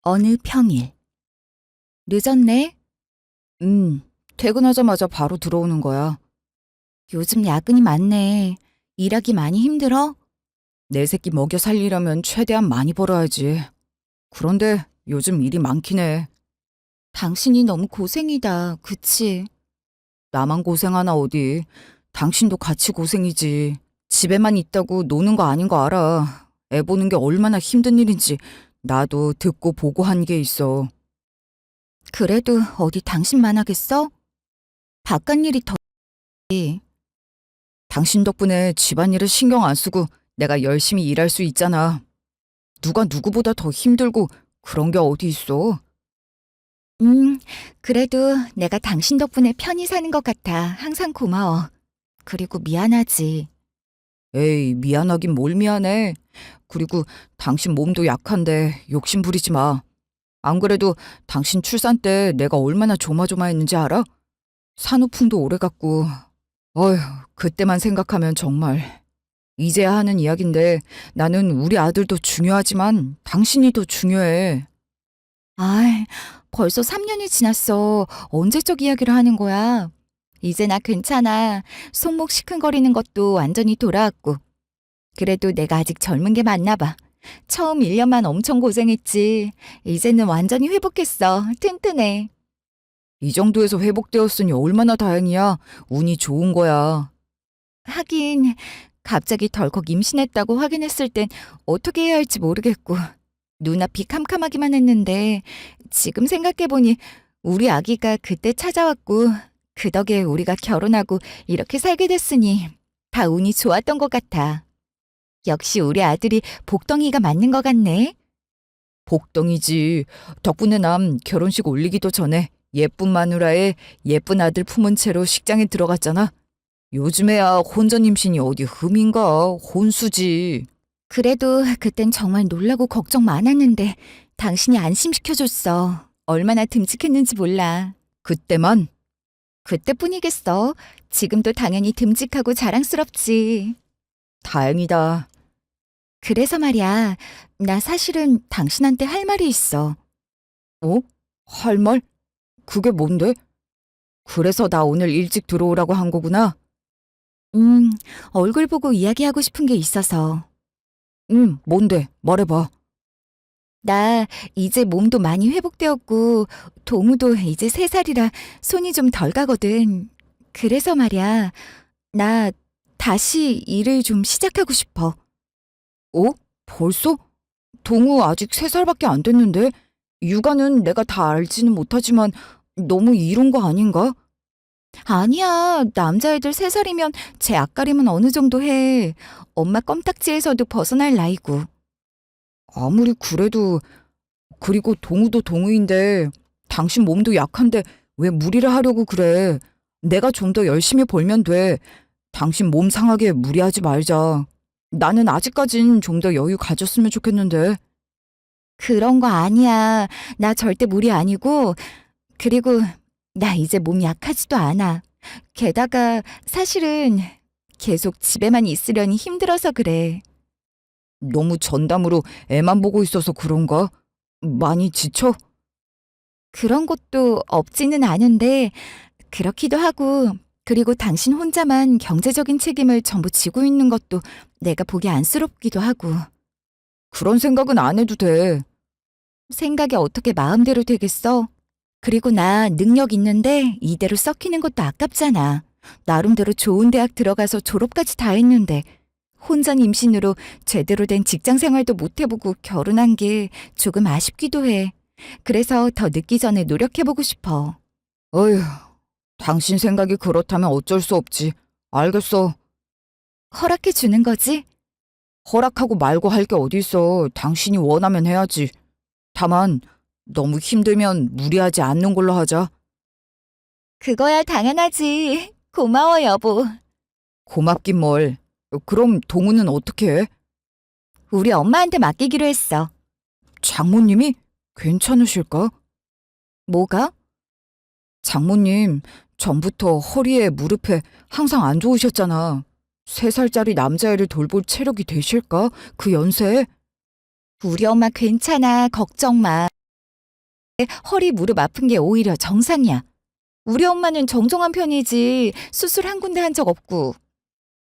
어느 평일. 늦었네? 퇴근하자마자 바로 들어오는 거야. 요즘 야근이 많네. 일하기 많이 힘들어? 내 새끼 먹여 살리려면 최대한 많이 벌어야지. 그런데 요즘 일이 많긴 해. 당신이 너무 고생이다, 그치? 나만 고생하나 어디. 당신도 같이 고생이지. 집에만 있다고 노는 거 아닌 거 알아. 애 보는 게 얼마나 힘든 일인지 나도 듣고 보고 한 게 있어. 그래도 어디 당신만 하겠어? 바깥 일이 더. 당신 덕분에 집안일을 신경 안 쓰고 내가 열심히 일할 수 있잖아. 누가 누구보다 더 힘들고 그런 게 어디 있어? 그래도 내가 당신 덕분에 편히 사는 것 같아. 항상 고마워. 그리고 미안하지. 에이, 미안하긴 뭘 미안해. 그리고 당신 몸도 약한데 욕심 부리지 마. 안 그래도 당신 출산 때 내가 얼마나 조마조마했는지 알아? 산후풍도 오래 갔고, 어휴, 그때만 생각하면 정말. 이제야 하는 이야긴데 나는 우리 아들도 중요하지만 당신이 더 중요해. 아이, 벌써 3년이 지났어. 언제적 이야기를 하는 거야? 이제 나 괜찮아. 손목 시큰거리는 것도 완전히 돌아왔고. 그래도 내가 아직 젊은 게 맞나 봐. 처음 1년만 엄청 고생했지. 이제는 완전히 회복했어. 튼튼해. 이 정도에서 회복되었으니 얼마나 다행이야. 운이 좋은 거야. 하긴 갑자기 덜컥 임신했다고 확인했을 땐 어떻게 해야 할지 모르겠고 눈앞이 캄캄하기만 했는데 지금 생각해보니 우리 아기가 그때 찾아왔고 그 덕에 우리가 결혼하고 이렇게 살게 됐으니 다 운이 좋았던 것 같아. 역시 우리 아들이 복덩이가 맞는 것 같네. 복덩이지. 덕분에 남 결혼식 올리기도 전에 예쁜 마누라에 예쁜 아들 품은 채로 식장에 들어갔잖아. 요즘에야 혼전 임신이 어디 흠인가. 혼수지. 그래도 그땐 정말 놀라고 걱정 많았는데 당신이 안심시켜줬어. 얼마나 듬직했는지 몰라. 그때만? 그때뿐이겠어. 지금도 당연히 듬직하고 자랑스럽지. 다행이다. 그래서 말이야, 나 사실은 당신한테 할 말이 있어. 어? 할 말? 그게 뭔데? 그래서 나 오늘 일찍 들어오라고 한 거구나. 음, 얼굴 보고 이야기하고 싶은 게 있어서. 뭔데? 말해봐. 나 이제 몸도 많이 회복되었고, 동우도 이제 3살이라 손이 좀 덜 가거든. 그래서 말이야, 나 다시 일을 좀 시작하고 싶어. 어? 벌써? 동우 아직 3살밖에 안 됐는데? 육아는 내가 다 알지는 못하지만 너무 이른 거 아닌가? 아니야. 남자애들 3살이면 제 앞가림은 어느 정도 해. 엄마 껌딱지에서도 벗어날 나이고. 아무리 그래도, 그리고 동우도 동우인데 당신 몸도 약한데 왜 무리를 하려고 그래. 내가 좀 더 열심히 벌면 돼. 당신 몸 상하게 무리하지 말자. 나는 아직까진 좀 더 여유 가졌으면 좋겠는데. 그런 거 아니야. 나 절대 무리 아니고. 그리고 나 이제 몸 약하지도 않아. 게다가 사실은 계속 집에만 있으려니 힘들어서 그래. 너무 전담으로 애만 보고 있어서 그런가? 많이 지쳐? 그런 것도 없지는 않은데 그렇기도 하고 그리고 당신 혼자만 경제적인 책임을 전부 지고 있는 것도 내가 보기 안쓰럽기도 하고. 그런 생각은 안 해도 돼. 생각이 어떻게 마음대로 되겠어? 그리고 나 능력 있는데 이대로 썩히는 것도 아깝잖아. 나름대로 좋은 대학 들어가서 졸업까지 다 했는데 혼전 임신으로 제대로 된 직장 생활도 못 해보고 결혼한 게 조금 아쉽기도 해. 그래서 더 늦기 전에 노력해보고 싶어. 어휴, 당신 생각이 그렇다면 어쩔 수 없지. 알겠어. 허락해 주는 거지? 허락하고 말고 할 게 어디 있어. 당신이 원하면 해야지. 다만 너무 힘들면 무리하지 않는 걸로 하자. 그거야 당연하지. 고마워, 여보. 고맙긴 뭘. 그럼 동우는 어떻게 해? 우리 엄마한테 맡기기로 했어. 장모님이? 괜찮으실까? 뭐가? 장모님, 전부터 허리에 무릎에 항상 안 좋으셨잖아. 3살짜리 남자애를 돌볼 체력이 되실까? 그 연세에? 우리 엄마 괜찮아. 걱정 마. 허리, 무릎 아픈 게 오히려 정상이야. 우리 엄마는 정정한 편이지 수술 한 군데 한 적 없고.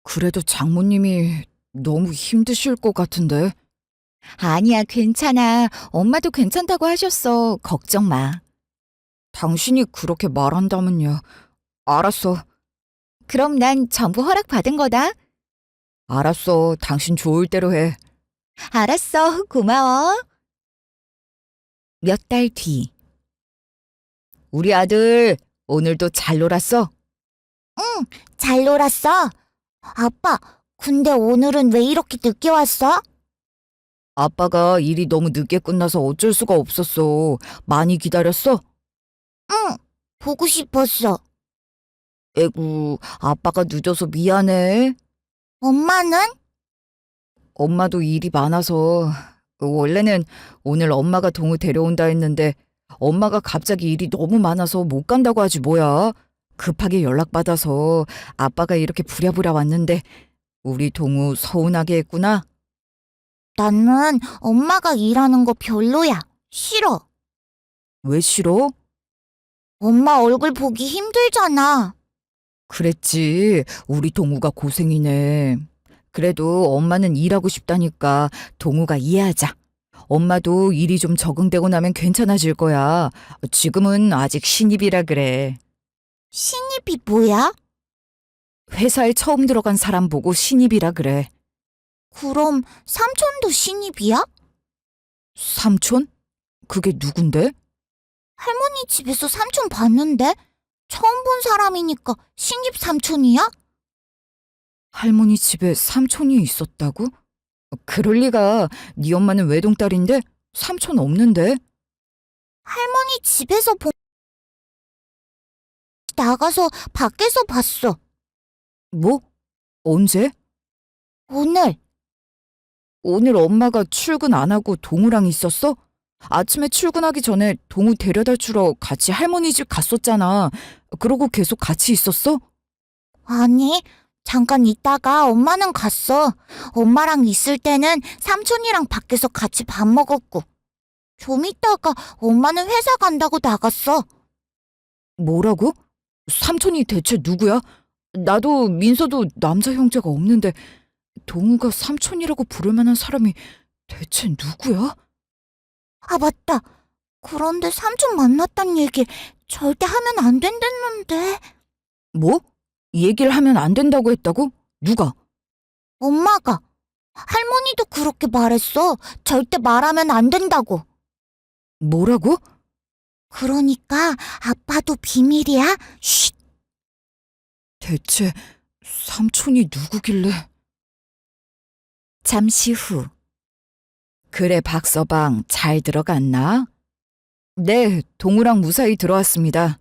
그래도 장모님이 너무 힘드실 것 같은데. 아니야, 괜찮아. 엄마도 괜찮다고 하셨어. 걱정 마. 당신이 그렇게 말한다면요. 알았어. 그럼 난 전부 허락받은 거다. 알았어. 당신 좋을 대로 해. 알았어. 고마워. 몇 달 뒤. 우리 아들, 오늘도 잘 놀았어? 응, 잘 놀았어. 아빠, 근데 오늘은 왜 이렇게 늦게 왔어? 아빠가 일이 너무 늦게 끝나서 어쩔 수가 없었어. 많이 기다렸어? 응, 보고 싶었어. 에구, 아빠가 늦어서 미안해. 엄마는? 엄마도 일이 많아서. 원래는 오늘 엄마가 동우 데려온다 했는데 엄마가 갑자기 일이 너무 많아서 못 간다고 하지 뭐야. 급하게 연락받아서 아빠가 이렇게 부랴부랴 왔는데 우리 동우 서운하게 했구나. 나는 엄마가 일하는 거 별로야. 싫어. 왜 싫어? 엄마 얼굴 보기 힘들잖아. 그랬지. 우리 동우가 고생이네. 그래도 엄마는 일하고 싶다니까 동우가 이해하자. 엄마도 일이 좀 적응되고 나면 괜찮아질 거야. 지금은 아직 신입이라 그래. 신입이 뭐야? 회사에 처음 들어간 사람 보고 신입이라 그래. 그럼 삼촌도 신입이야? 삼촌? 그게 누군데? 할머니 집에서 삼촌 봤는데? 처음 본 사람이니까 신입 삼촌이야? 할머니 집에 삼촌이 있었다고? 그럴 리가. 네 엄마는 외동딸인데 삼촌 없는데? 할머니 집에서 나가서 밖에서 봤어. 뭐? 언제? 오늘. 오늘 엄마가 출근 안 하고 동우랑 있었어? 아침에 출근하기 전에 동우 데려다 주러 같이 할머니 집 갔었잖아. 그러고 계속 같이 있었어? 아니, 잠깐 있다가 엄마는 갔어. 엄마랑 있을 때는 삼촌이랑 밖에서 같이 밥 먹었고. 좀 있다가 엄마는 회사 간다고 나갔어. 뭐라고? 삼촌이 대체 누구야? 나도 민서도 남자 형제가 없는데 동우가 삼촌이라고 부를 만한 사람이 대체 누구야? 아, 맞다. 그런데 삼촌 만났단 얘기 절대 하면 안 된댔는데. 뭐? 얘기를 하면 안 된다고 했다고? 누가? 엄마가. 할머니도 그렇게 말했어. 절대 말하면 안 된다고. 뭐라고? 그러니까 아빠도 비밀이야. 쉿. 대체 삼촌이 누구길래? 잠시 후. 그래, 박서방 잘 들어갔나? 네, 동우랑 무사히 들어왔습니다.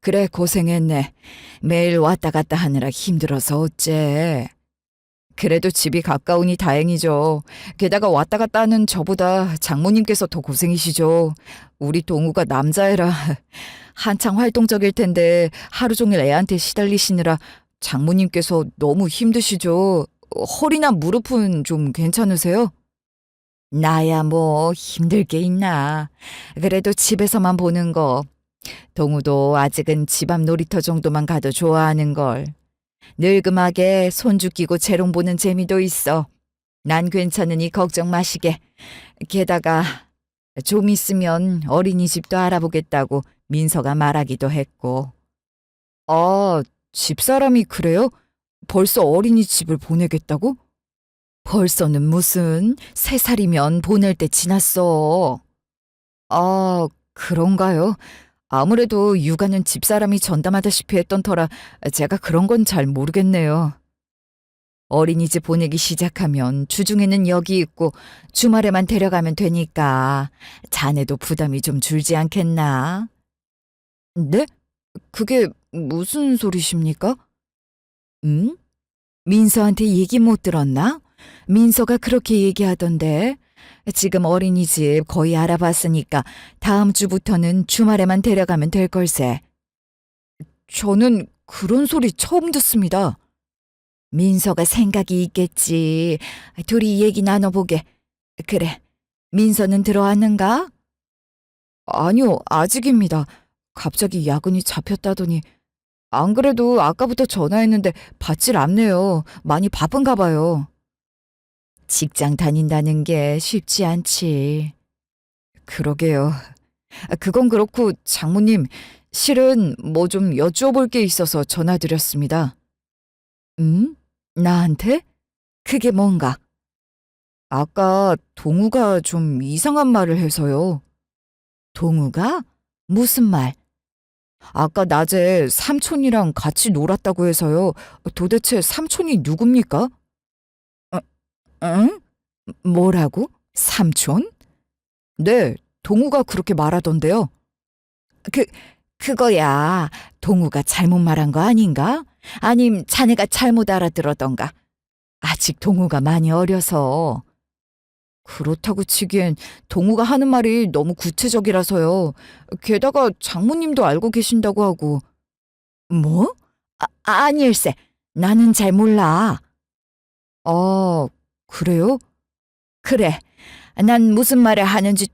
그래, 고생했네. 매일 왔다 갔다 하느라 힘들어서 어째. 그래도 집이 가까우니 다행이죠. 게다가 왔다 갔다 하는 저보다 장모님께서 더 고생이시죠. 우리 동우가 남자애라 한창 활동적일 텐데 하루 종일 애한테 시달리시느라 장모님께서 너무 힘드시죠. 허리나 무릎은 좀 괜찮으세요? 나야 뭐 힘들 게 있나. 그래도 집에서만 보는 거. 동우도 아직은 집 앞 놀이터 정도만 가도 좋아하는 걸. 늙음하게 손주 끼고 재롱 보는 재미도 있어. 난 괜찮으니 걱정 마시게. 게다가 좀 있으면 어린이집도 알아보겠다고 민서가 말하기도 했고. 아, 집사람이 그래요? 벌써 어린이집을 보내겠다고? 벌써는 무슨 3살이면 보낼 때 지났어. 아, 그런가요? 아무래도 육아는 집사람이 전담하다시피 했던 터라 제가 그런 건 잘 모르겠네요. 어린이집 보내기 시작하면 주중에는 여기 있고 주말에만 데려가면 되니까 자네도 부담이 좀 줄지 않겠나? 네? 그게 무슨 소리십니까? 민서한테 얘기 못 들었나? 민서가 그렇게 얘기하던데. 지금 어린이집 거의 알아봤으니까 다음 주부터는 주말에만 데려가면 될 걸세. 저는 그런 소리 처음 듣습니다. 민서가 생각이 있겠지. 둘이 얘기 나눠보게. 그래, 민서는 들어왔는가? 아니요, 아직입니다. 갑자기 야근이 잡혔다더니. 안 그래도 아까부터 전화했는데 받질 않네요. 많이 바쁜가 봐요. 직장 다닌다는 게 쉽지 않지. 그러게요. 그건 그렇고 장모님, 실은 뭐 좀 여쭤볼 게 있어서 전화드렸습니다. 나한테? 그게 뭔가? 아까 동우가 좀 이상한 말을 해서요. 동우가? 무슨 말? 아까 낮에 삼촌이랑 같이 놀았다고 해서요. 도대체 삼촌이 누굽니까? 어, 응? 뭐라고? 삼촌? 네, 동우가 그렇게 말하던데요. 그, 그거야. 동우가 잘못 말한 거 아닌가? 아님 자네가 잘못 알아들었던가? 아직 동우가 많이 어려서. 그렇다고 치기엔 동우가 하는 말이 너무 구체적이라서요. 게다가 장모님도 알고 계신다고 하고. 뭐? 아니일세. 나는 잘 몰라. 아, 그래요? 그래. 난 무슨 말을 하는지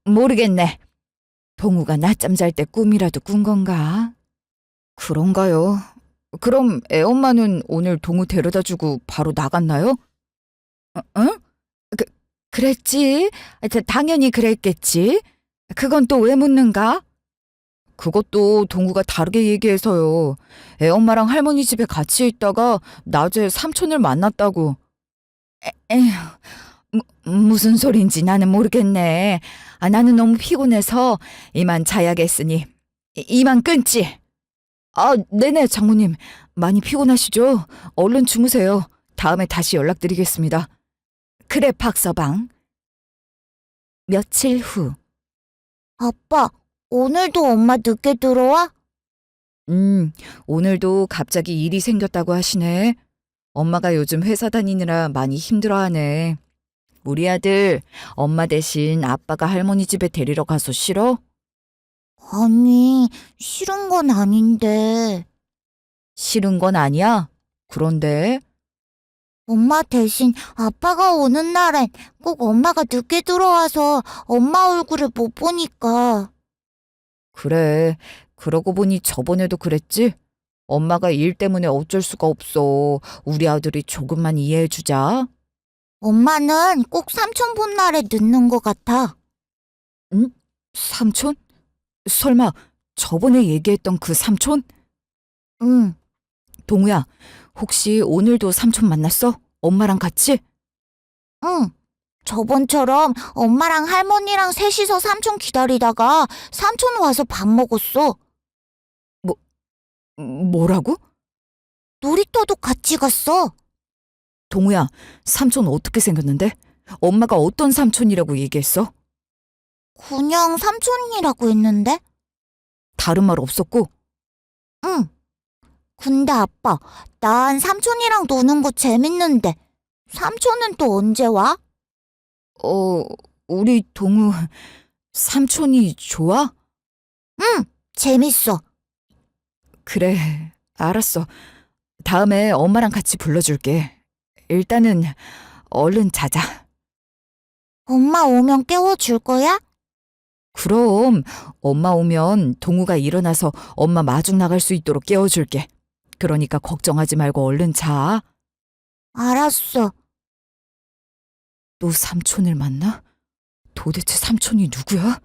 모르겠네. 동우가 낮잠 잘 때 꿈이라도 꾼 건가? 그런가요? 그럼 애엄마는 오늘 동우 데려다 주고 바로 나갔나요? 응? 그, 그랬지. 당연히 그랬겠지. 그건 또 왜 묻는가? 그것도 동우가 다르게 얘기해서요. 애엄마랑 할머니 집에 같이 있다가 낮에 삼촌을 만났다고. 에휴, 무슨 소린지 나는 모르겠네. 나는 너무 피곤해서 이만 자야겠으니 이만 끊지. 네네, 장모님. 많이 피곤하시죠? 얼른 주무세요. 다음에 다시 연락드리겠습니다. 그래, 박서방. 며칠 후. 아빠, 오늘도 엄마 늦게 들어와? 오늘도 갑자기 일이 생겼다고 하시네. 엄마가 요즘 회사 다니느라 많이 힘들어하네. 우리 아들, 엄마 대신 아빠가 할머니 집에 데리러 가서 싫어? 아니, 싫은 건 아닌데. 싫은 건 아니야? 그런데, 엄마 대신 아빠가 오는 날엔 꼭 엄마가 늦게 들어와서 엄마 얼굴을 못 보니까. 그래. 그러고 보니 저번에도 그랬지? 엄마가 일 때문에 어쩔 수가 없어. 우리 아들이 조금만 이해해주자. 엄마는 꼭 삼촌 본 날에 늦는 것 같아. 응? 삼촌? 설마 저번에 얘기했던 그 삼촌? 응, 동우야, 혹시 오늘도 삼촌 만났어? 엄마랑 같이? 응. 저번처럼 엄마랑 할머니랑 셋이서 삼촌 기다리다가 삼촌 와서 밥 먹었어. 뭐라고? 놀이터도 같이 갔어. 동우야, 삼촌 어떻게 생겼는데? 엄마가 어떤 삼촌이라고 얘기했어? 그냥 삼촌이라고 했는데? 다른 말 없었고? 응. 근데 아빠, 난 삼촌이랑 노는 거 재밌는데 삼촌은 또 언제 와? 우리 동우, 삼촌이 좋아? 응, 재밌어. 그래, 알았어. 다음에 엄마랑 같이 불러줄게. 일단은 얼른 자자. 엄마 오면 깨워줄 거야? 그럼 엄마 오면 동우가 일어나서 엄마 마중 나갈 수 있도록 깨워줄게. 그러니까 걱정하지 말고 얼른 자. 알았어. 또 삼촌을 만나? 도대체 삼촌이 누구야?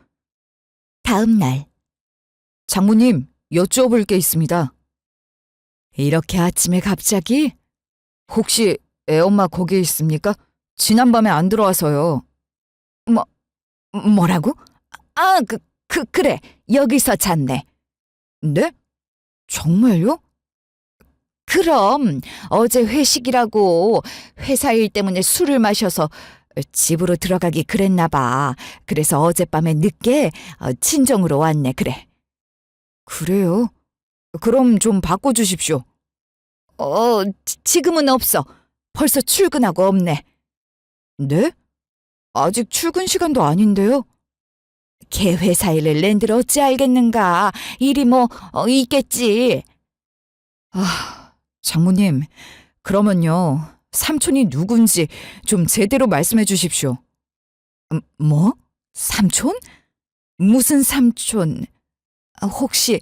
다음 날. 장모님, 여쭈어볼 게 있습니다. 이렇게 아침에 갑자기? 혹시 애엄마 거기에 있습니까? 지난밤에 안 들어와서요. 뭐라고? 그래. 여기서 잤네. 네? 정말요? 그럼 어제 회식이라고 회사 일 때문에 술을 마셔서 집으로 들어가기 그랬나 봐. 그래서 어젯밤에 늦게 친정으로 왔네. 그래. 그래요? 그럼 좀 바꿔주십시오. 지금은 없어. 벌써 출근하고 없네. 네? 아직 출근 시간도 아닌데요? 걔 회사 일을 낸들 어찌 알겠는가. 일이 있겠지. 장모님, 그러면요. 삼촌이 누군지 좀 제대로 말씀해 주십시오. 뭐? 삼촌? 무슨 삼촌? 혹시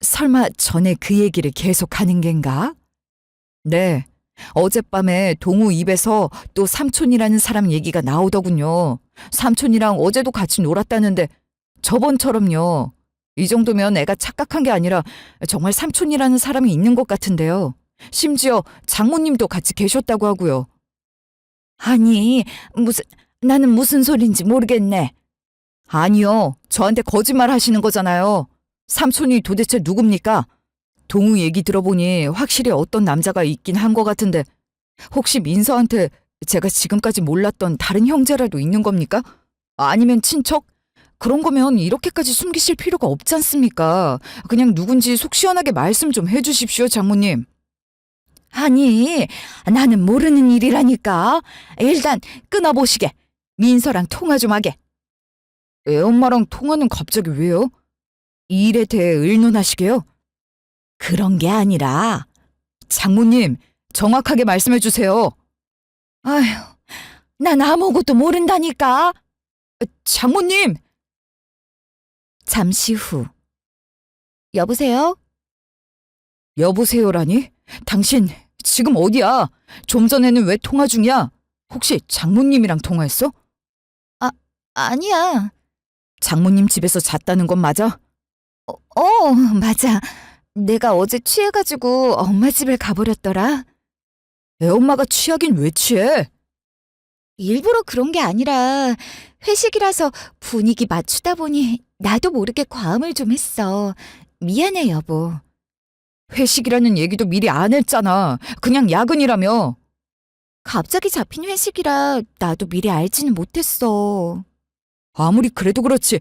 설마 전에 그 얘기를 계속하는 겐가? 네. 어젯밤에 동우 입에서 또 삼촌이라는 사람 얘기가 나오더군요. 삼촌이랑 어제도 같이 놀았다는데 저번처럼요. 이 정도면 애가 착각한 게 아니라 정말 삼촌이라는 사람이 있는 것 같은데요. 심지어 장모님도 같이 계셨다고 하고요. 아니, 나는 무슨 소린지 모르겠네. 아니요, 저한테 거짓말 하시는 거잖아요. 삼촌이 도대체 누굽니까? 동우 얘기 들어보니 확실히 어떤 남자가 있긴 한 것 같은데 혹시 민서한테 제가 지금까지 몰랐던 다른 형제라도 있는 겁니까? 아니면 친척? 그런 거면 이렇게까지 숨기실 필요가 없지 않습니까? 그냥 누군지 속 시원하게 말씀 좀 해주십시오, 장모님. 아니, 나는 모르는 일이라니까. 일단 끊어보시게. 민서랑 통화 좀 하게. 애엄마랑 통화는 갑자기 왜요? 이 일에 대해 의논하시게요? 그런 게 아니라 장모님, 정확하게 말씀해 주세요. 아휴, 난 아무것도 모른다니까. 장모님! 잠시 후. 여보세요? 여보세요라니? 당신 지금 어디야? 좀 전에는 왜 통화 중이야? 혹시 장모님이랑 통화했어? 아니야. 장모님 집에서 잤다는 건 맞아? 맞아. 내가 어제 취해가지고 엄마 집에 가버렸더라. 애엄마가 취하긴 왜 취해? 일부러 그런 게 아니라 회식이라서 분위기 맞추다 보니 나도 모르게 과음을 좀 했어. 미안해, 여보. 회식이라는 얘기도 미리 안 했잖아. 그냥 야근이라며. 갑자기 잡힌 회식이라 나도 미리 알지는 못했어. 아무리 그래도 그렇지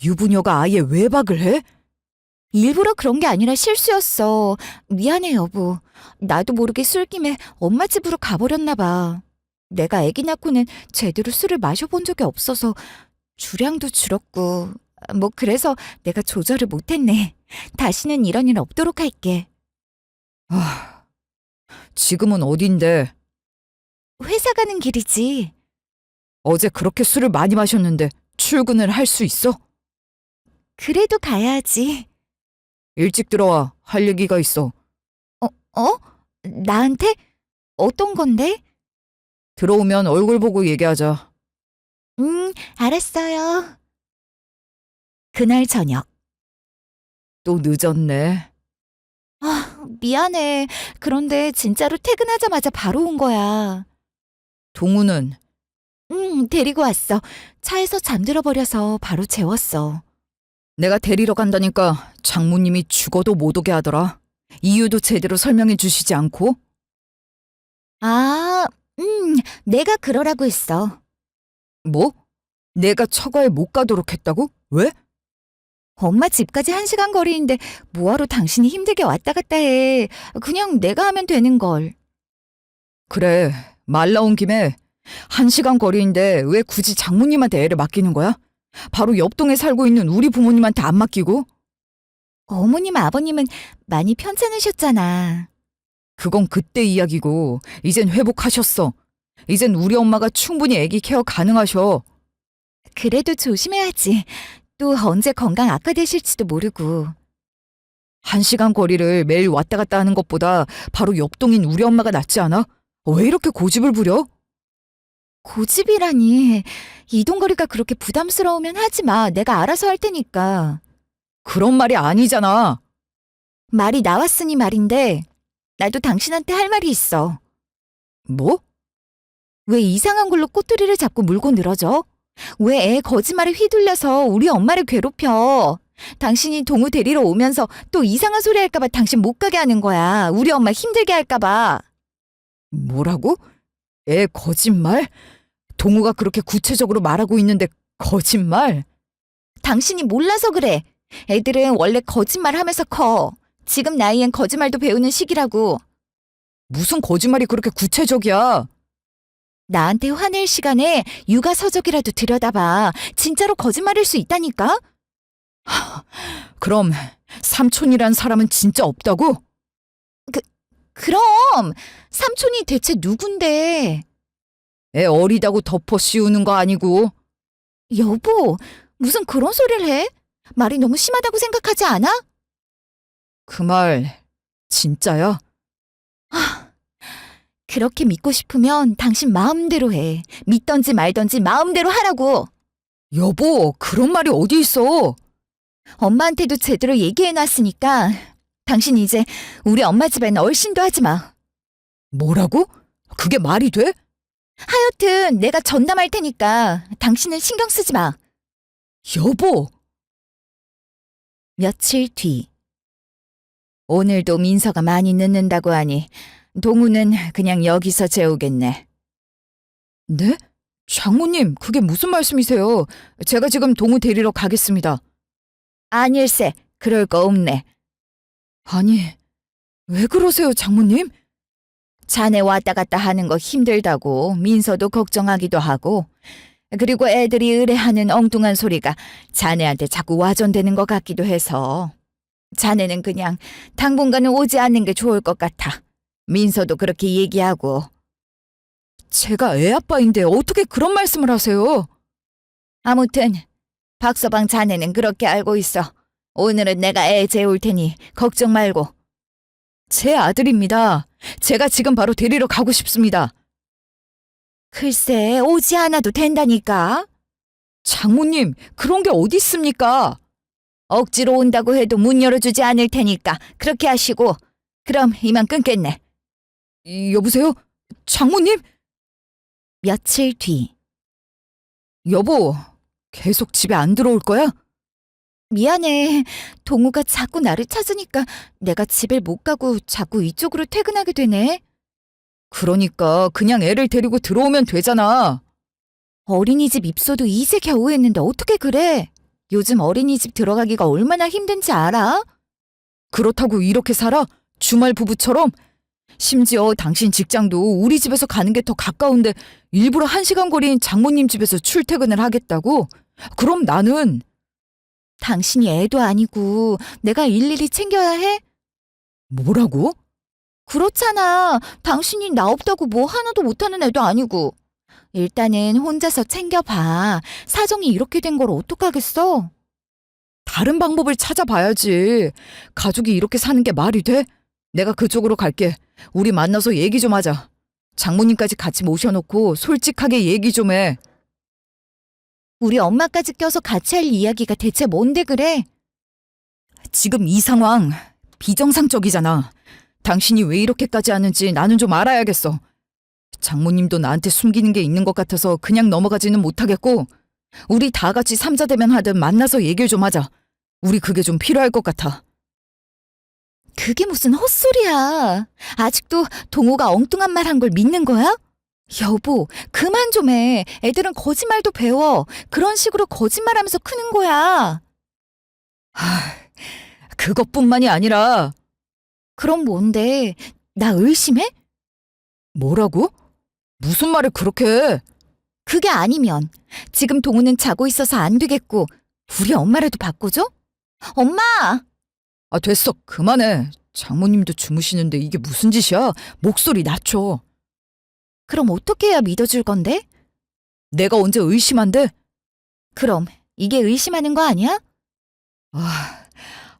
유부녀가 아예 외박을 해? 일부러 그런 게 아니라 실수였어. 미안해, 여보. 나도 모르게 술김에 엄마 집으로 가버렸나 봐. 내가 아기 낳고는 제대로 술을 마셔본 적이 없어서 주량도 줄었고 뭐 그래서 내가 조절을 못했네. 다시는 이런 일 없도록 할게. 지금은 어딘데? 회사 가는 길이지. 어제 그렇게 술을 많이 마셨는데 출근을 할 수 있어? 그래도 가야지. 일찍 들어와. 할 얘기가 있어. 나한테? 어떤 건데? 들어오면 얼굴 보고 얘기하자. 알았어요. 그날 저녁. 또 늦었네. 미안해. 그런데 진짜로 퇴근하자마자 바로 온 거야. 동우는? 데리고 왔어. 차에서 잠들어 버려서 바로 재웠어. 내가 데리러 간다니까 장모님이 죽어도 못 오게 하더라. 이유도 제대로 설명해 주시지 않고. 내가 그러라고 했어. 뭐? 내가 처가에 못 가도록 했다고? 왜? 엄마 집까지 1시간 거리인데 뭐하러 당신이 힘들게 왔다 갔다 해. 그냥 내가 하면 되는 걸. 그래, 말 나온 김에 1시간 거리인데 왜 굳이 장모님한테 애를 맡기는 거야? 바로 옆동에 살고 있는 우리 부모님한테 안 맡기고? 어머님, 아버님은 많이 편찮으셨잖아. 그건 그때 이야기고 이젠 회복하셨어. 이젠 우리 엄마가 충분히 아기 케어 가능하셔. 그래도 조심해야지. 또 언제 건강 악화되실지도 모르고. 1시간 거리를 매일 왔다 갔다 하는 것보다 바로 옆동인 우리 엄마가 낫지 않아? 왜 이렇게 고집을 부려? 고집이라니. 이동거리가 그렇게 부담스러우면 하지 마. 내가 알아서 할 테니까. 그런 말이 아니잖아. 말이 나왔으니 말인데 나도 당신한테 할 말이 있어. 뭐? 왜 이상한 걸로 꼬투리를 잡고 물고 늘어져? 왜 애 거짓말에 휘둘려서 우리 엄마를 괴롭혀? 당신이 동우 데리러 오면서 또 이상한 소리 할까봐 당신 못 가게 하는 거야. 우리 엄마 힘들게 할까봐. 뭐라고? 애 거짓말? 동우가 그렇게 구체적으로 말하고 있는데 거짓말? 당신이 몰라서 그래. 애들은 원래 거짓말 하면서 커. 지금 나이엔 거짓말도 배우는 시기라고. 무슨 거짓말이 그렇게 구체적이야? 나한테 화낼 시간에 육아 서적이라도 들여다봐. 진짜로 거짓말일 수 있다니까? 그럼 삼촌이란 사람은 진짜 없다고? 그럼 삼촌이 대체 누군데? 애 어리다고 덮어 씌우는 거 아니고. 여보, 무슨 그런 소리를 해? 말이 너무 심하다고 생각하지 않아? 그 말 진짜야? 그렇게 믿고 싶으면 당신 마음대로 해. 믿던지 말던지 마음대로 하라고. 여보, 그런 말이 어디 있어? 엄마한테도 제대로 얘기해놨으니까 당신 이제 우리 엄마 집엔 얼씬도 하지 마. 뭐라고? 그게 말이 돼? 하여튼 내가 전담할 테니까 당신은 신경 쓰지 마. 여보! 며칠 뒤. 오늘도 민서가 많이 늦는다고 하니 동우는 그냥 여기서 재우겠네. 네? 장모님, 그게 무슨 말씀이세요? 제가 지금 동우 데리러 가겠습니다. 아닐세, 그럴 거 없네. 아니, 왜 그러세요, 장모님? 자네 왔다 갔다 하는 거 힘들다고 민서도 걱정하기도 하고, 그리고 애들이 의뢰하는 엉뚱한 소리가 자네한테 자꾸 와전되는 것 같기도 해서 자네는 그냥 당분간은 오지 않는 게 좋을 것 같아. 민서도 그렇게 얘기하고. 제가 애 아빠인데 어떻게 그런 말씀을 하세요? 아무튼 박서방 자네는 그렇게 알고 있어. 오늘은 내가 애 재울 테니 걱정 말고. 제 아들입니다. 제가 지금 바로 데리러 가고 싶습니다. 글쎄, 오지 않아도 된다니까. 장모님, 그런 게 어디 있습니까? 억지로 온다고 해도 문 열어주지 않을 테니까 그렇게 하시고. 그럼 이만 끊겠네. 여보세요? 장모님? 며칠 뒤. 여보, 계속 집에 안 들어올 거야? 미안해. 동우가 자꾸 나를 찾으니까 내가 집에 못 가고 자꾸 이쪽으로 퇴근하게 되네. 그러니까 그냥 애를 데리고 들어오면 되잖아. 어린이집 입소도 이제 겨우 했는데 어떻게 그래? 요즘 어린이집 들어가기가 얼마나 힘든지 알아? 그렇다고 이렇게 살아? 주말 부부처럼? 심지어 당신 직장도 우리 집에서 가는 게 더 가까운데 일부러 1시간 거리인 장모님 집에서 출퇴근을 하겠다고? 그럼 나는 당신이 애도 아니고 내가 일일이 챙겨야 해? 뭐라고? 그렇잖아. 당신이 나 없다고 뭐 하나도 못하는 애도 아니고. 일단은 혼자서 챙겨봐. 사정이 이렇게 된 걸 어떡하겠어? 다른 방법을 찾아봐야지. 가족이 이렇게 사는 게 말이 돼? 내가 그쪽으로 갈게. 우리 만나서 얘기 좀 하자. 장모님까지 같이 모셔놓고 솔직하게 얘기 좀 해. 우리 엄마까지 껴서 같이 할 이야기가 대체 뭔데 그래? 지금 이 상황 비정상적이잖아. 당신이 왜 이렇게까지 하는지 나는 좀 알아야겠어. 장모님도 나한테 숨기는 게 있는 것 같아서 그냥 넘어가지는 못하겠고, 우리 다 같이 삼자대면 하든 만나서 얘기를 좀 하자. 우리 그게 좀 필요할 것 같아. 그게 무슨 헛소리야. 아직도 동호가 엉뚱한 말 한 걸 믿는 거야? 여보, 그만 좀 해. 애들은 거짓말도 배워. 그런 식으로 거짓말하면서 크는 거야. 그것뿐만이 아니라. 그럼 뭔데? 나 의심해? 뭐라고? 무슨 말을 그렇게 해? 그게 아니면 지금 동우는 자고 있어서 안 되겠고 우리 엄마라도 바꿔줘? 엄마! 아, 됐어. 그만해. 장모님도 주무시는데 이게 무슨 짓이야? 목소리 낮춰. 그럼 어떻게 해야 믿어줄 건데? 내가 언제 의심한대? 그럼 이게 의심하는 거 아니야?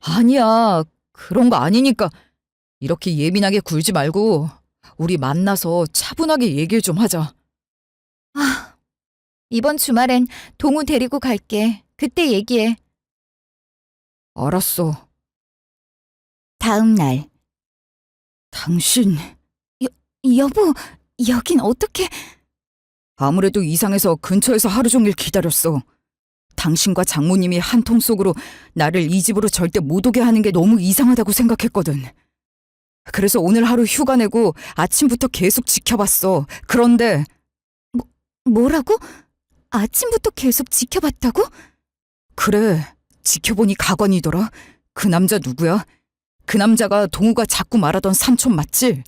아니야. 그런 거 아니니까. 이렇게 예민하게 굴지 말고 우리 만나서 차분하게 얘기를 좀 하자. 이번 주말엔 동우 데리고 갈게. 그때 얘기해. 알았어. 다음 날. 당신 여보, 여긴 어떻게... 아무래도 이상해서 근처에서 하루 종일 기다렸어. 당신과 장모님이 한 통 속으로 나를 이 집으로 절대 못 오게 하는 게 너무 이상하다고 생각했거든. 그래서 오늘 하루 휴가 내고 아침부터 계속 지켜봤어. 그런데 뭐라고? 아침부터 계속 지켜봤다고? 그래, 지켜보니 가관이더라. 그 남자 누구야? 그 남자가 동우가 자꾸 말하던 삼촌 맞지?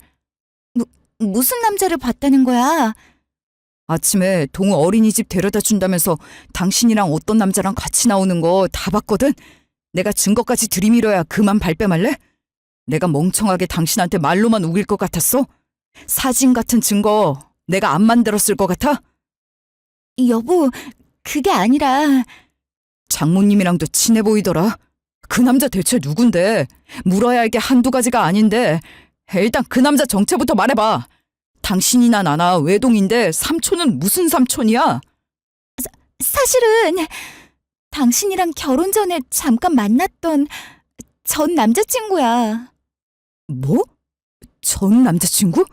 무슨 남자를 봤다는 거야? 아침에 동우 어린이집 데려다 준다면서 당신이랑 어떤 남자랑 같이 나오는 거 다 봤거든? 내가 증거까지 들이밀어야 그만 발뺌할래? 내가 멍청하게 당신한테 말로만 우길 것 같았어? 사진 같은 증거 내가 안 만들었을 것 같아? 여보, 그게 아니라... 장모님이랑도 친해 보이더라. 그 남자 대체 누군데? 물어야 할 게 한두 가지가 아닌데. 일단 그 남자 정체부터 말해봐. 당신이나 나나 외동인데 삼촌은 무슨 삼촌이야? 사실은 당신이랑 결혼 전에 잠깐 만났던 전 남자친구야. 뭐? 전 남자친구?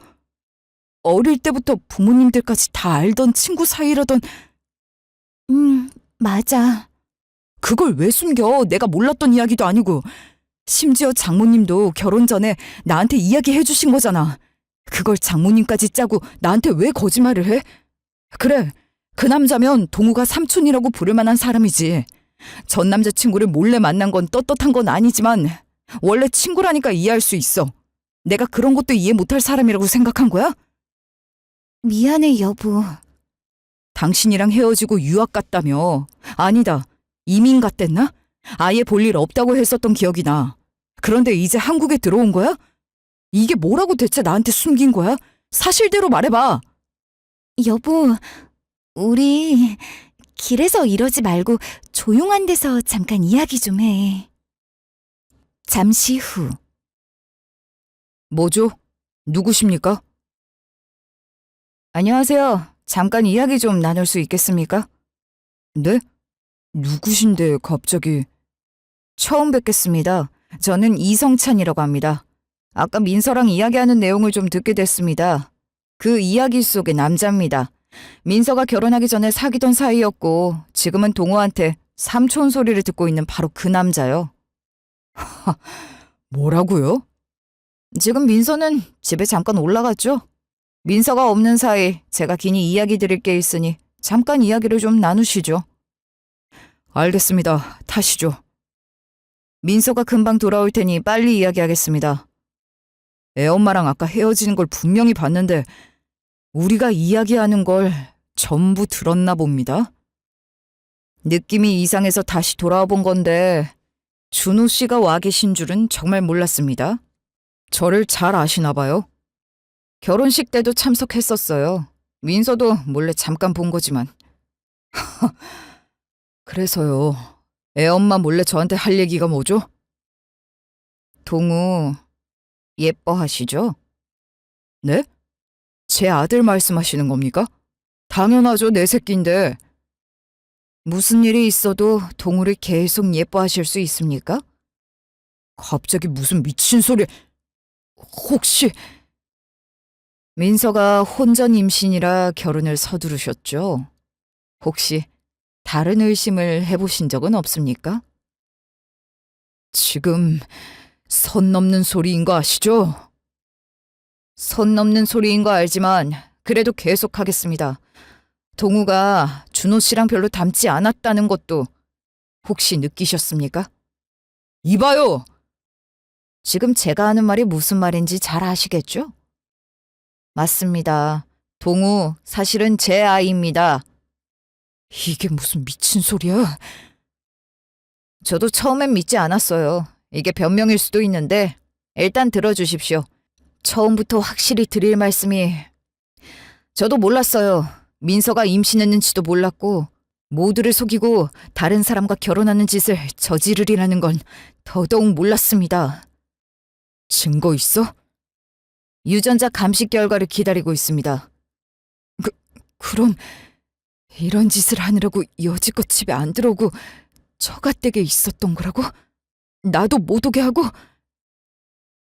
어릴 때부터 부모님들까지 다 알던 친구 사이라던. 맞아. 그걸 왜 숨겨? 내가 몰랐던 이야기도 아니고. 심지어 장모님도 결혼 전에 나한테 이야기해 주신 거잖아. 그걸 장모님까지 짜고 나한테 왜 거짓말을 해? 그래, 그 남자면 동우가 삼촌이라고 부를 만한 사람이지. 전 남자친구를 몰래 만난 건 떳떳한 건 아니지만 원래 친구라니까 이해할 수 있어. 내가 그런 것도 이해 못할 사람이라고 생각한 거야? 미안해, 여보. 당신이랑 헤어지고 유학 갔다며. 아니다, 이민 갔댔나? 아예 볼 일 없다고 했었던 기억이 나. 그런데 이제 한국에 들어온 거야? 이게 뭐라고 대체 나한테 숨긴 거야? 사실대로 말해봐. 여보, 우리 길에서 이러지 말고 조용한 데서 잠깐 이야기 좀 해. 잠시 후. 뭐죠? 누구십니까? 안녕하세요. 잠깐 이야기 좀 나눌 수 있겠습니까? 네? 누구신데 갑자기? 처음 뵙겠습니다. 저는 이성찬이라고 합니다. 아까 민서랑 이야기하는 내용을 좀 듣게 됐습니다. 그 이야기 속의 남자입니다. 민서가 결혼하기 전에 사귀던 사이였고 지금은 동호한테 삼촌 소리를 듣고 있는 바로 그 남자요. 뭐라고요? 지금 민서는 집에 잠깐 올라갔죠? 민서가 없는 사이 제가 긴히 이야기 드릴 게 있으니 잠깐 이야기를 좀 나누시죠. 알겠습니다. 타시죠. 민서가 금방 돌아올 테니 빨리 이야기하겠습니다. 애엄마랑 아까 헤어지는 걸 분명히 봤는데 우리가 이야기하는 걸 전부 들었나 봅니다. 느낌이 이상해서 다시 돌아와 본 건데 준호 씨가 와 계신 줄은 정말 몰랐습니다. 저를 잘 아시나 봐요. 결혼식 때도 참석했었어요. 민서도 몰래 잠깐 본 거지만. 그래서요. 애엄마 몰래 저한테 할 얘기가 뭐죠? 동우, 예뻐하시죠? 네? 제 아들 말씀하시는 겁니까? 당연하죠, 내 새끼인데. 무슨 일이 있어도 동우를 계속 예뻐하실 수 있습니까? 갑자기 무슨 미친 소리. 혹시 민서가 혼전 임신이라 결혼을 서두르셨죠? 혹시 다른 의심을 해보신 적은 없습니까? 지금 선 넘는 소리인 거 아시죠? 선 넘는 소리인 거 알지만 그래도 계속하겠습니다. 동우가 준호 씨랑 별로 닮지 않았다는 것도 혹시 느끼셨습니까? 이봐요! 지금 제가 하는 말이 무슨 말인지 잘 아시겠죠? 맞습니다. 동우, 사실은 제 아이입니다. 이게 무슨 미친 소리야? 저도 처음엔 믿지 않았어요. 이게 변명일 수도 있는데 일단 들어주십시오. 처음부터 확실히 드릴 말씀이 저도 몰랐어요. 민서가 임신했는지도 몰랐고 모두를 속이고 다른 사람과 결혼하는 짓을 저지르리라는 건 더더욱 몰랐습니다. 증거 있어? 유전자 감식 결과를 기다리고 있습니다. 그럼 이런 짓을 하느라고 여지껏 집에 안 들어오고 처갓댁에 있었던 거라고? 나도 못 오게 하고?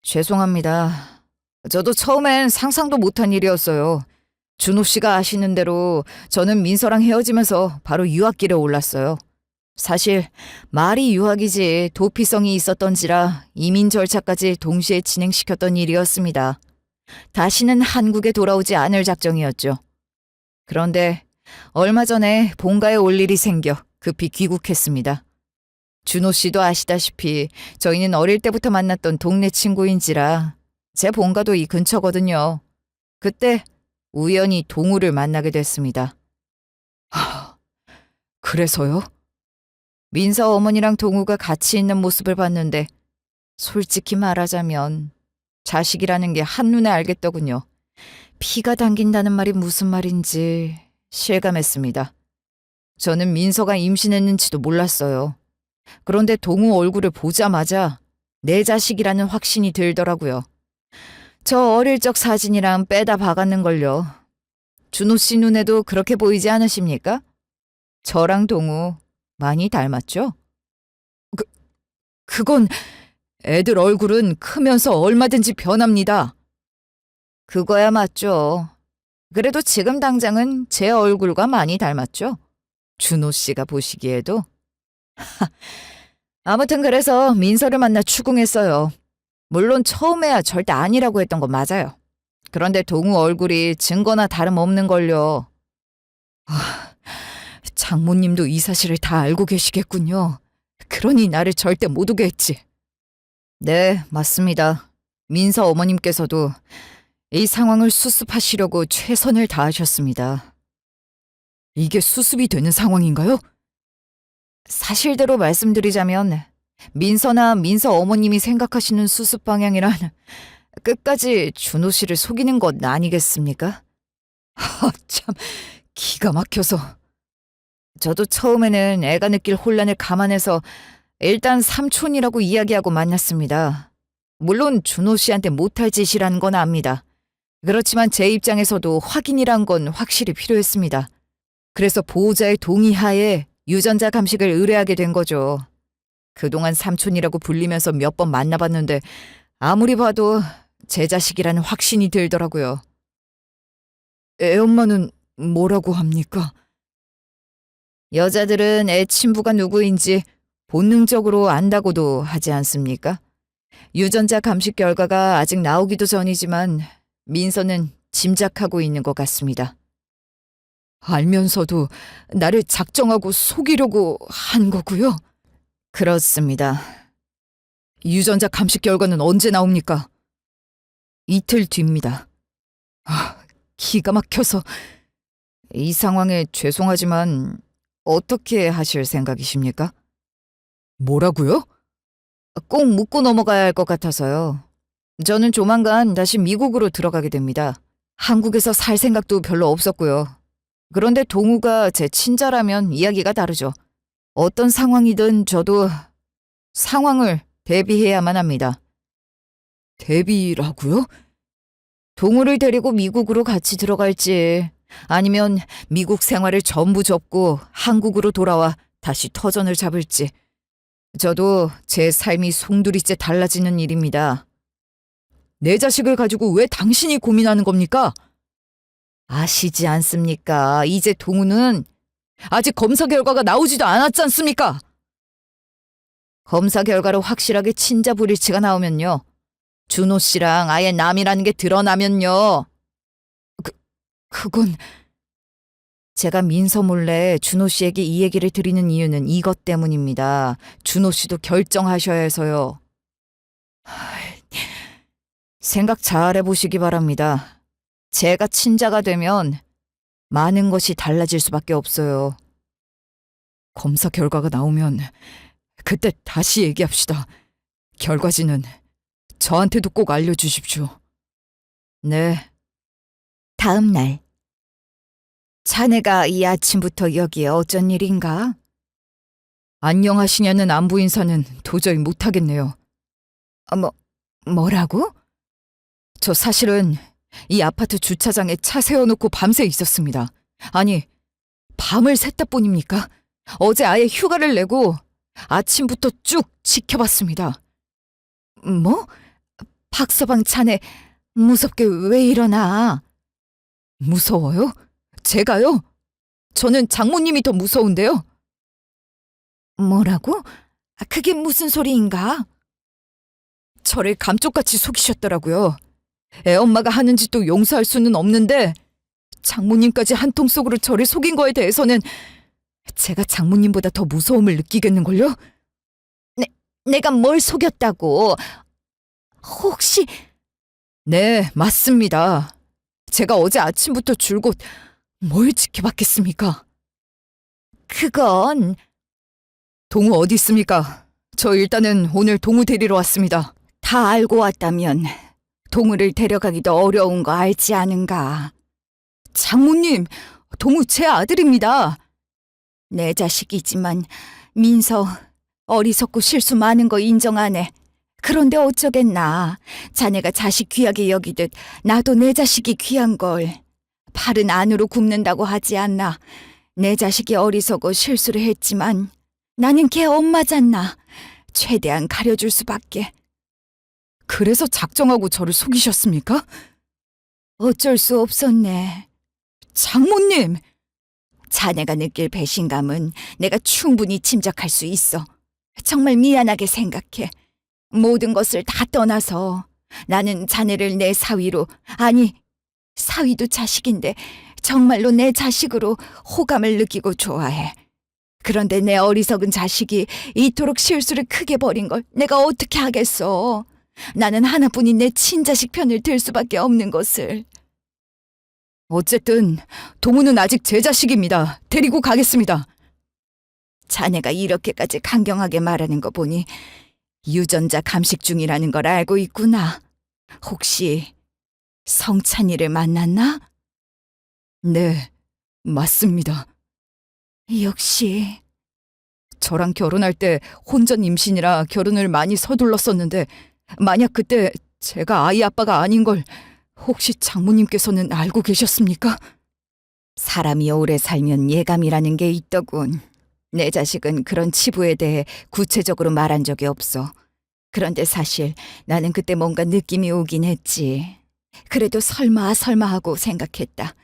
죄송합니다. 저도 처음엔 상상도 못한 일이었어요. 준호 씨가 아시는 대로 저는 민서랑 헤어지면서 바로 유학길에 올랐어요. 사실 말이 유학이지 도피성이 있었던지라 이민 절차까지 동시에 진행시켰던 일이었습니다. 다시는 한국에 돌아오지 않을 작정이었죠. 그런데 얼마 전에 본가에 올 일이 생겨 급히 귀국했습니다. 준호 씨도 아시다시피 저희는 어릴 때부터 만났던 동네 친구인지라 제 본가도 이 근처거든요. 그때 우연히 동우를 만나게 됐습니다. 그래서요? 민서 어머니랑 동우가 같이 있는 모습을 봤는데 솔직히 말하자면 자식이라는 게 한눈에 알겠더군요. 피가 당긴다는 말이 무슨 말인지 실감했습니다. 저는 민서가 임신했는지도 몰랐어요. 그런데 동우 얼굴을 보자마자 내 자식이라는 확신이 들더라고요. 저 어릴 적 사진이랑 빼다 박았는걸요. 준호 씨 눈에도 그렇게 보이지 않으십니까? 저랑 동우 많이 닮았죠? 그건 애들 얼굴은 크면서 얼마든지 변합니다. 그거야 맞죠. 그래도 지금 당장은 제 얼굴과 많이 닮았죠? 준호 씨가 보시기에도. 아무튼 그래서 민서를 만나 추궁했어요. 물론 처음에야 절대 아니라고 했던 건 맞아요. 그런데 동우 얼굴이 증거나 다름없는걸요. 장모님도 이 사실을 다 알고 계시겠군요. 그러니 나를 절대 못 오게 했지. 네, 맞습니다. 민서 어머님께서도 이 상황을 수습하시려고 최선을 다하셨습니다. 이게 수습이 되는 상황인가요? 사실대로 말씀드리자면 민서나 민서 어머님이 생각하시는 수습 방향이란 끝까지 준호 씨를 속이는 것 아니겠습니까? 참 기가 막혀서. 저도 처음에는 애가 느낄 혼란을 감안해서 일단 삼촌이라고 이야기하고 만났습니다. 물론 준호 씨한테 못할 짓이라는 건 압니다. 그렇지만 제 입장에서도 확인이란 건 확실히 필요했습니다. 그래서 보호자의 동의하에 유전자 감식을 의뢰하게 된 거죠. 그동안 삼촌이라고 불리면서 몇 번 만나봤는데 아무리 봐도 제 자식이라는 확신이 들더라고요. 애엄마는 뭐라고 합니까? 여자들은 애 친부가 누구인지 본능적으로 안다고도 하지 않습니까? 유전자 감식 결과가 아직 나오기도 전이지만 민서는 짐작하고 있는 것 같습니다. 알면서도 나를 작정하고 속이려고 한 거고요? 그렇습니다. 유전자 감식 결과는 언제 나옵니까? 이틀 뒤입니다. 기가 막혀서. 이 상황에 죄송하지만 어떻게 하실 생각이십니까? 뭐라고요? 꼭 묻고 넘어가야 할 것 같아서요. 저는 조만간 다시 미국으로 들어가게 됩니다. 한국에서 살 생각도 별로 없었고요. 그런데 동우가 제 친자라면 이야기가 다르죠. 어떤 상황이든 저도 상황을 대비해야만 합니다. 대비라고요? 동우를 데리고 미국으로 같이 들어갈지 아니면 미국 생활을 전부 접고 한국으로 돌아와 다시 터전을 잡을지 저도 제 삶이 송두리째 달라지는 일입니다. 내 자식을 가지고 왜 당신이 고민하는 겁니까? 아시지 않습니까? 이제 동우는 아직 검사 결과가 나오지도 않았지 않습니까? 검사 결과로 확실하게 친자 불일치가 나오면요. 준호 씨랑 아예 남이라는 게 드러나면요. 그건 제가 민서 몰래 준호 씨에게 이 얘기를 드리는 이유는 이것 때문입니다. 준호 씨도 결정하셔야 해서요. 생각 잘 해보시기 바랍니다. 제가 친자가 되면 많은 것이 달라질 수밖에 없어요. 검사 결과가 나오면 그때 다시 얘기합시다. 결과지는 저한테도 꼭 알려주십시오. 네. 다음 날. 자네가 이 아침부터 여기에 어쩐 일인가? 안녕하시냐는 안부 인사는 도저히 못하겠네요. 뭐라고? 저 사실은 이 아파트 주차장에 차 세워놓고 밤새 있었습니다. 아니, 밤을 샜다 뿐입니까? 어제 아예 휴가를 내고 아침부터 쭉 지켜봤습니다. 뭐? 박서방 자네 무섭게 왜 일어나? 무서워요? 제가요? 저는 장모님이 더 무서운데요. 뭐라고? 그게 무슨 소리인가? 저를 감쪽같이 속이셨더라고요. 애엄마가 하는 짓도 용서할 수는 없는데 장모님까지 한통 속으로 저를 속인 거에 대해서는 제가 장모님보다 더 무서움을 느끼겠는걸요? 내가 뭘 속였다고? 혹시... 네, 맞습니다. 제가 어제 아침부터 줄곧 뭘 지켜봤겠습니까? 그건... 동우 어디 있습니까? 저 일단은 오늘 동우 데리러 왔습니다. 다 알고 왔다면 동우를 데려가기도 어려운 거 알지 않은가? 장모님, 동우 제 아들입니다. 내 자식이지만 민서 어리석고 실수 많은 거 인정하네. 그런데 어쩌겠나. 자네가 자식 귀하게 여기듯 나도 내 자식이 귀한 걸. 팔은 안으로 굽는다고 하지 않나. 내 자식이 어리석어 실수를 했지만 나는 걔 엄마잖나. 최대한 가려줄 수밖에. 그래서 작정하고 저를 속이셨습니까? 어쩔 수 없었네. 장모님! 자네가 느낄 배신감은 내가 충분히 짐작할 수 있어. 정말 미안하게 생각해. 모든 것을 다 떠나서 나는 자네를 내 사위로, 아니, 사위도 자식인데 정말로 내 자식으로 호감을 느끼고 좋아해. 그런데 내 어리석은 자식이 이토록 실수를 크게 벌인 걸 내가 어떻게 하겠어. 나는 하나뿐인 내 친자식 편을 들 수밖에 없는 것을. 어쨌든 동우는 아직 제 자식입니다. 데리고 가겠습니다. 자네가 이렇게까지 강경하게 말하는 거 보니 유전자 감식 중이라는 걸 알고 있구나. 혹시 성찬이를 만났나? 네, 맞습니다. 역시. 저랑 결혼할 때 혼전 임신이라 결혼을 많이 서둘렀었는데 만약 그때 제가 아이 아빠가 아닌 걸 혹시 장모님께서는 알고 계셨습니까? 사람이 오래 살면 예감이라는 게 있더군. 내 자식은 그런 치부에 대해 구체적으로 말한 적이 없어. 그런데 사실 나는 그때 뭔가 느낌이 오긴 했지. 그래도 설마 하고 생각했다.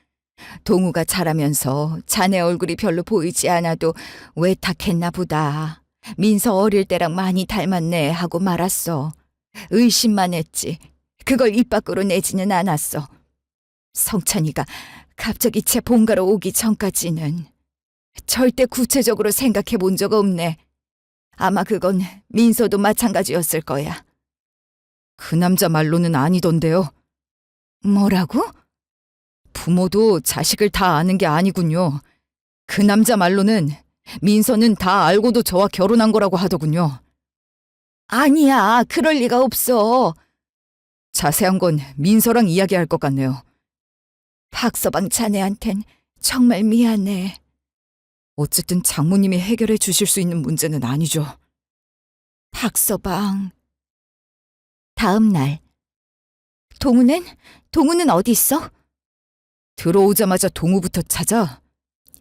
동우가 자라면서 자네 얼굴이 별로 보이지 않아도 외탁했나 보다. 민서 어릴 때랑 많이 닮았네 하고 말았어. 의심만 했지. 그걸 입 밖으로 내지는 않았어. 성찬이가 갑자기 제 본가로 오기 전까지는 절대 구체적으로 생각해 본 적 없네. 아마 그건 민서도 마찬가지였을 거야. 그 남자 말로는 아니던데요. 뭐라고? 부모도 자식을 다 아는 게 아니군요. 그 남자 말로는 민서는 다 알고도 저와 결혼한 거라고 하더군요. 아니야, 그럴 리가 없어. 자세한 건 민서랑 이야기할 것 같네요. 박서방 자네한텐 정말 미안해. 어쨌든 장모님이 해결해 주실 수 있는 문제는 아니죠. 박서방. 다음 날. 동우는 어디 있어? 들어오자마자 동우부터 찾아.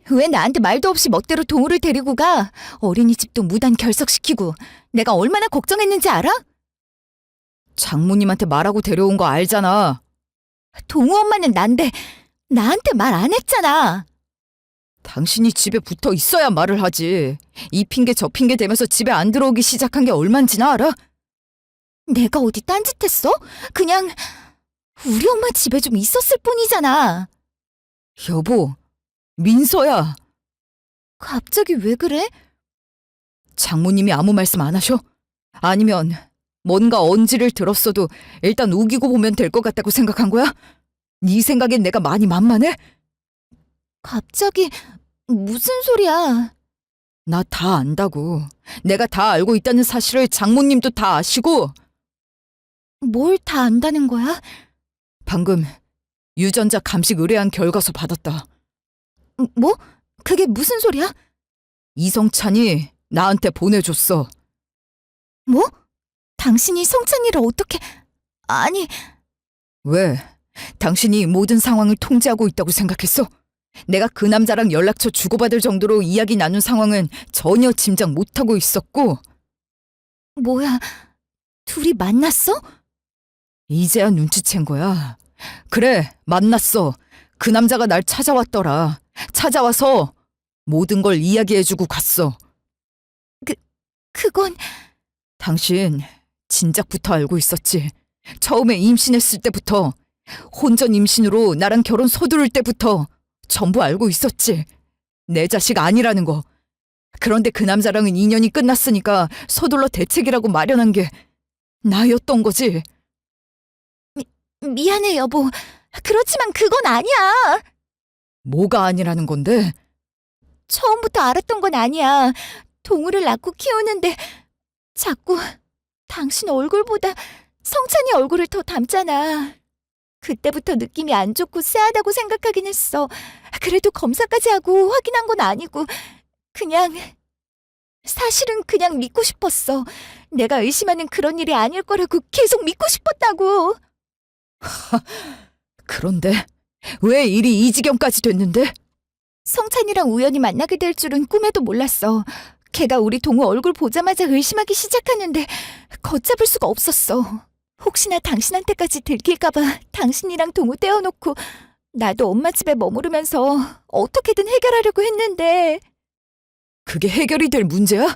왜 나한테 말도 없이 멋대로 동우를 데리고 가? 어린이집도 무단 결석시키고. 내가 얼마나 걱정했는지 알아? 장모님한테 말하고 데려온 거 알잖아. 동우 엄마는 난데 나한테 말 안 했잖아. 당신이 집에 붙어 있어야 말을 하지. 이 핑계 저 핑계 대면서 집에 안 들어오기 시작한 게 얼만지나 알아? 내가 어디 딴짓했어? 그냥 우리 엄마 집에 좀 있었을 뿐이잖아. 여보, 민서야. 갑자기 왜 그래? 장모님이 아무 말씀 안 하셔? 아니면 뭔가 언지를 들었어도 일단 우기고 보면 될 것 같다고 생각한 거야? 네 생각엔 내가 많이 만만해? 갑자기 무슨 소리야? 나 다 안다고. 내가 다 알고 있다는 사실을 장모님도 다 아시고. 뭘 다 안다는 거야? 방금 유전자 감식 의뢰한 결과서 받았다. 뭐? 그게 무슨 소리야? 이성찬이 나한테 보내줬어. 뭐? 당신이 성찬이를 어떻게... 아니... 왜? 당신이 모든 상황을 통제하고 있다고 생각했어? 내가 그 남자랑 연락처 주고받을 정도로 이야기 나눈 상황은 전혀 짐작 못하고 있었고. 뭐야, 둘이 만났어? 이제야 눈치챈 거야. 그래, 만났어. 그 남자가 날 찾아왔더라. 찾아와서 모든 걸 이야기해주고 갔어. 그건... 당신 진작부터 알고 있었지. 처음에 임신했을 때부터, 혼전 임신으로 나랑 결혼 서두를 때부터 전부 알고 있었지. 내 자식 아니라는 거. 그런데 그 남자랑은 인연이 끝났으니까 서둘러 대책이라고 마련한 게 나였던 거지. 미안해, 여보. 그렇지만 그건 아니야. 뭐가 아니라는 건데? 처음부터 알았던 건 아니야. 동우를 낳고 키우는데 자꾸 당신 얼굴보다 성찬이 얼굴을 더 닮잖아. 그때부터 느낌이 안 좋고 쎄하다고 생각하긴 했어. 그래도 검사까지 하고 확인한 건 아니고 그냥, 사실은 그냥 믿고 싶었어. 내가 의심하는 그런 일이 아닐 거라고 계속 믿고 싶었다고. 그런데 왜 일이 이 지경까지 됐는데? 성찬이랑 우연히 만나게 될 줄은 꿈에도 몰랐어. 걔가 우리 동우 얼굴 보자마자 의심하기 시작하는데 걷잡을 수가 없었어. 혹시나 당신한테까지 들킬까봐 당신이랑 동우 떼어놓고 나도 엄마 집에 머무르면서 어떻게든 해결하려고 했는데. 그게 해결이 될 문제야?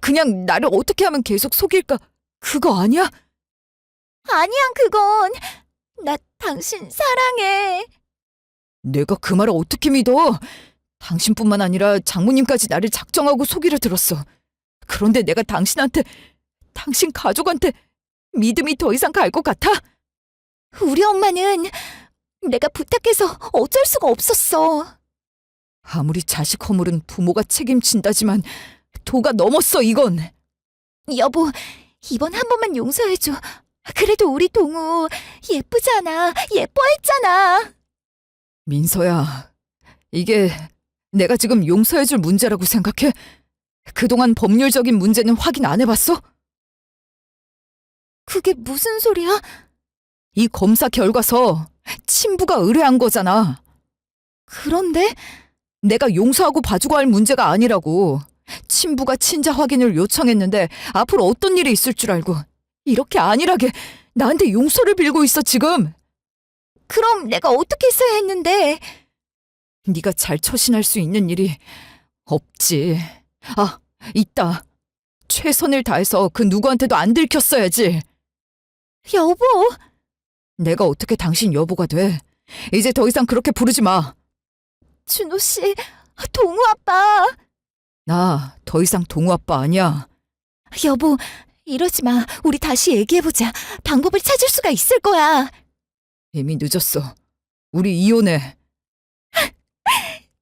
그냥 나를 어떻게 하면 계속 속일까? 그거 아니야? 아니야, 그건. 나 당신 사랑해. 내가 그 말을 어떻게 믿어? 당신뿐만 아니라 장모님까지 나를 작정하고 속이려 들었어. 그런데 내가 당신 가족한테 믿음이 더 이상 갈 것 같아? 우리 엄마는 내가 부탁해서 어쩔 수가 없었어. 아무리 자식 허물은 부모가 책임진다지만 도가 넘었어, 이건. 여보, 이번 한 번만 용서해줘. 그래도 우리 동우 예쁘잖아. 예뻐했잖아. 민서야, 이게 내가 지금 용서해줄 문제라고 생각해? 그동안 법률적인 문제는 확인 안 해봤어? 그게 무슨 소리야? 이 검사 결과서 친부가 의뢰한 거잖아. 그런데? 내가 용서하고 봐주고 할 문제가 아니라고. 친부가 친자 확인을 요청했는데 앞으로 어떤 일이 있을 줄 알고 이렇게 안일하게 나한테 용서를 빌고 있어, 지금. 그럼 내가 어떻게 했어야 했는데? 네가 잘 처신할 수 있는 일이 없지. 아, 있다. 최선을 다해서 그 누구한테도 안 들켰어야지. 여보. 내가 어떻게 당신 여보가 돼? 이제 더 이상 그렇게 부르지 마. 준호 씨, 동우 아빠. 나 더 이상 동우 아빠 아니야. 여보, 이러지 마. 우리 다시 얘기해보자. 방법을 찾을 수가 있을 거야. 이미 늦었어. 우리 이혼해.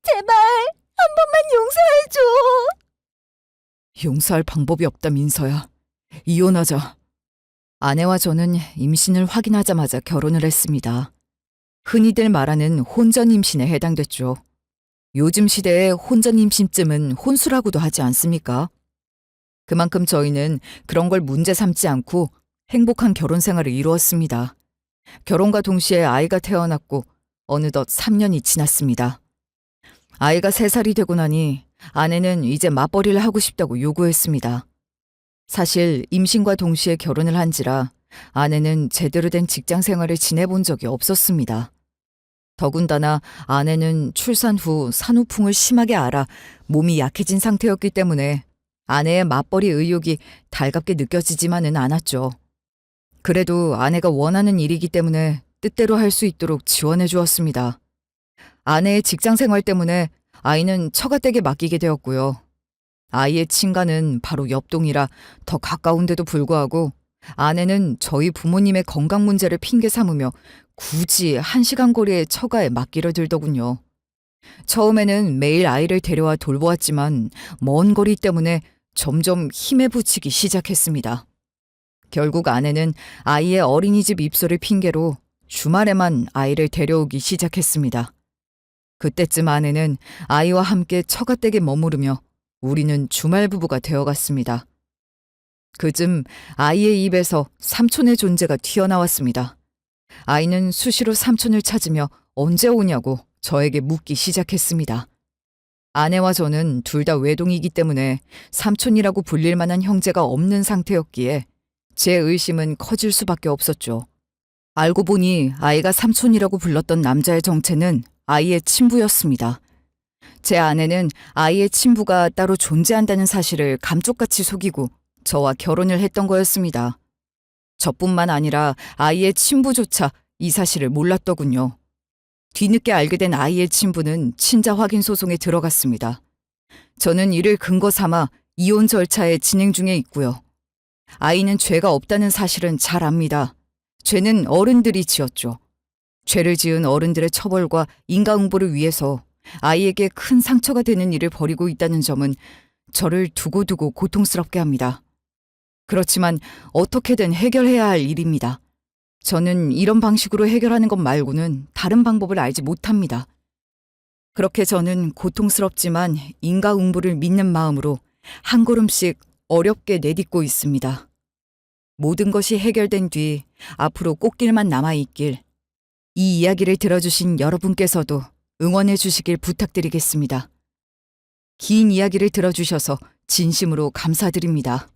제발 한 번만 용서해줘. 용서할 방법이 없다, 민서야. 이혼하자. 아내와 저는 임신을 확인하자마자 결혼을 했습니다. 흔히들 말하는 혼전 임신에 해당됐죠. 요즘 시대의 혼전 임신쯤은 혼수라고도 하지 않습니까? 그만큼 저희는 그런 걸 문제 삼지 않고 행복한 결혼 생활을 이루었습니다. 결혼과 동시에 아이가 태어났고 어느덧 3년이 지났습니다. 아이가 3살이 되고 나니 아내는 이제 맞벌이를 하고 싶다고 요구했습니다. 사실 임신과 동시에 결혼을 한지라 아내는 제대로 된 직장 생활을 지내본 적이 없었습니다. 더군다나 아내는 출산 후 산후풍을 심하게 앓아 몸이 약해진 상태였기 때문에 아내의 맞벌이 의욕이 달갑게 느껴지지만은 않았죠. 그래도 아내가 원하는 일이기 때문에 뜻대로 할 수 있도록 지원해 주었습니다. 아내의 직장 생활 때문에 아이는 처가댁에 맡기게 되었고요. 아이의 친가는 바로 옆동이라 더 가까운데도 불구하고 아내는 저희 부모님의 건강 문제를 핑계 삼으며 굳이 1시간 거리의 처가에 맡기려 들더군요. 처음에는 매일 아이를 데려와 돌보았지만 먼 거리 때문에 점점 힘에 부치기 시작했습니다. 결국 아내는 아이의 어린이집 입소를 핑계로 주말에만 아이를 데려오기 시작했습니다. 그때쯤 아내는 아이와 함께 처가댁에 머무르며 우리는 주말 부부가 되어갔습니다. 그쯤 아이의 입에서 삼촌의 존재가 튀어나왔습니다. 아이는 수시로 삼촌을 찾으며 언제 오냐고 저에게 묻기 시작했습니다. 아내와 저는 둘 다 외동이기 때문에 삼촌이라고 불릴 만한 형제가 없는 상태였기에 제 의심은 커질 수밖에 없었죠. 알고 보니 아이가 삼촌이라고 불렀던 남자의 정체는 아이의 친부였습니다. 제 아내는 아이의 친부가 따로 존재한다는 사실을 감쪽같이 속이고 저와 결혼을 했던 거였습니다. 저뿐만 아니라 아이의 친부조차 이 사실을 몰랐더군요. 뒤늦게 알게 된 아이의 친부는 친자 확인 소송에 들어갔습니다. 저는 이를 근거 삼아 이혼 절차에 진행 중에 있고요. 아이는 죄가 없다는 사실은 잘 압니다. 죄는 어른들이 지었죠. 죄를 지은 어른들의 처벌과 인과응보를 위해서 아이에게 큰 상처가 되는 일을 벌이고 있다는 점은 저를 두고두고 고통스럽게 합니다. 그렇지만 어떻게든 해결해야 할 일입니다. 저는 이런 방식으로 해결하는 것 말고는 다른 방법을 알지 못합니다. 그렇게 저는 고통스럽지만 인과응보를 믿는 마음으로 한 걸음씩 어렵게 내딛고 있습니다. 모든 것이 해결된 뒤 앞으로 꽃길만 남아있길, 이 이야기를 들어주신 여러분께서도 응원해 주시길 부탁드리겠습니다. 긴 이야기를 들어주셔서 진심으로 감사드립니다.